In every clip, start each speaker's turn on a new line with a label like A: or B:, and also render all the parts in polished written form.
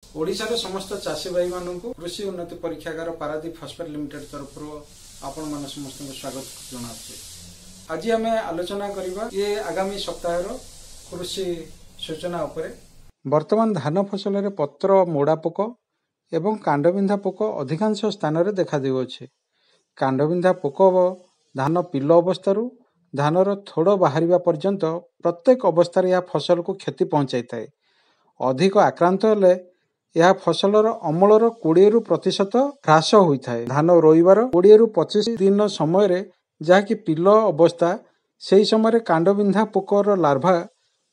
A: ओडिशार समस्त चाषी भाई मानक कृषि उन्नति परीक्षागार पारादीप फॉस्फेट लिमिटेड तरफ आपण मान समस्त स्वागत जनाऊे। आज आम आलोचना करवा ये आगामी सप्ताह कृषि सूचना उपरे। वर्तमान धान फसल रे पत्र मोड़ा पोक एवं कांडबिंधा पोक अधिकांश स्थान रे देखा देउछे। कांडबिंधा पोक धान पिल अवस्था धानर थोड़ बाहरिबा पर्यंत प्रत्येक अवस्था यह फसल को क्षति पहुंचाई थाए। अधिक आक्रांत हेले यह फसलर अमलर 20% ह्रास होता है। धान रोइबार 20 रु 25 दिन समय जहाँकि पिल अवस्था से समय कांडबिंधा पोकर लार्भा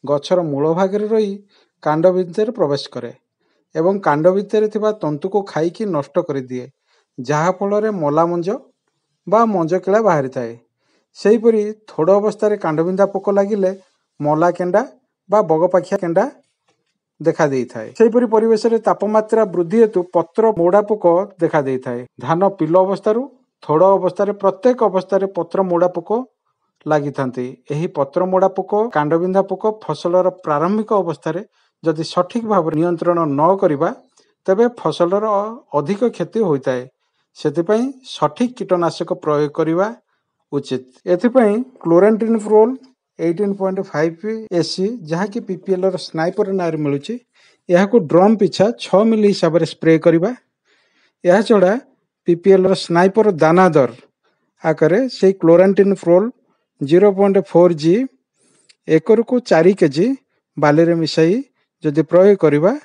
A: गछर मूल भाग रही कांड भितर प्रवेश करे एवं कांड भितर थिबा तंतु को खाइकी नष्ट कर दिए, जहा फल मला मंज बा मंज किला बाहरी थाए। सेहीपरि थोड़ अवस्था कांडबिंधा पोक लगिले मला केंडा बा बगपाखिया केंडा देखा देई थाए। सेहीपरि परिवेश रे तापमात्रा वृद्धि हेतु पत्र मोड़ा पोक देखा देई थाए। धान पिल अवस्था थोड़ अवस्था प्रत्येक अवस्था पत्र मोड़ा पोक लगी थांती। एही पत्र मोड़ा पोक कांडबिंधा पोक फसलर प्रारंभिक अवस्था जदि सठिक भाव नियंत्रण न करिबा तबे फसलर अधिक क्षति होता है। सेतिपई सठिक कीटनाशक प्रयोग करिबा उचित। एथिपई क्लोरेंट्रिनफ्रोल 18.5 एससी जहाँकि पीपीएल स्नाइपर नारे मिलूची यह ड्रम पिछा 6 मिली हिसाब से स्प्रे करवा। यह छड़ा पीपीएल स्नाइपर दानादर आकर से क्लोरेंट्रिनफ्रोल 0.4 जी एकड़ को 4 केजी बाली रे मिसाई जदि प्रयोग करवा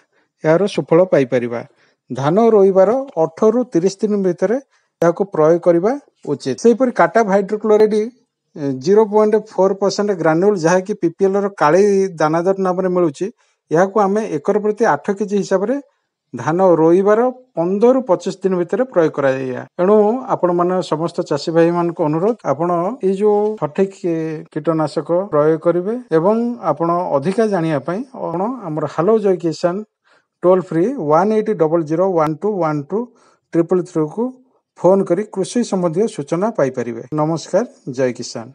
A: यार सुफल पाई परिबा। धान रोइबार 8 रु 30 दिन भितर यह प्रयोग करवा उचित। सेहीपरि काटा हाइड्रोक्लोराइड 0.4% ग्रान्युल जहाँकि पीपीएल काली दानादर नाम मिलूची यह आम एकर प्रति 8 केजी हिसाब से धान रोइबार 15 रु 25 दिन भितर प्रयोग करा जाइया। एणु आपण माने समस्त चाषी भाई मान को अनुरोध आपण ए जो सठिक कीटनाशक प्रयोग करिवे एवं आपण अधिका जानिया पई आपण हमर हेलो जय किसान टोल फ्री 1800121233 को फोन करी कृषि संबंधी सूचना पाई परिवे। नमस्कार, जय किसान।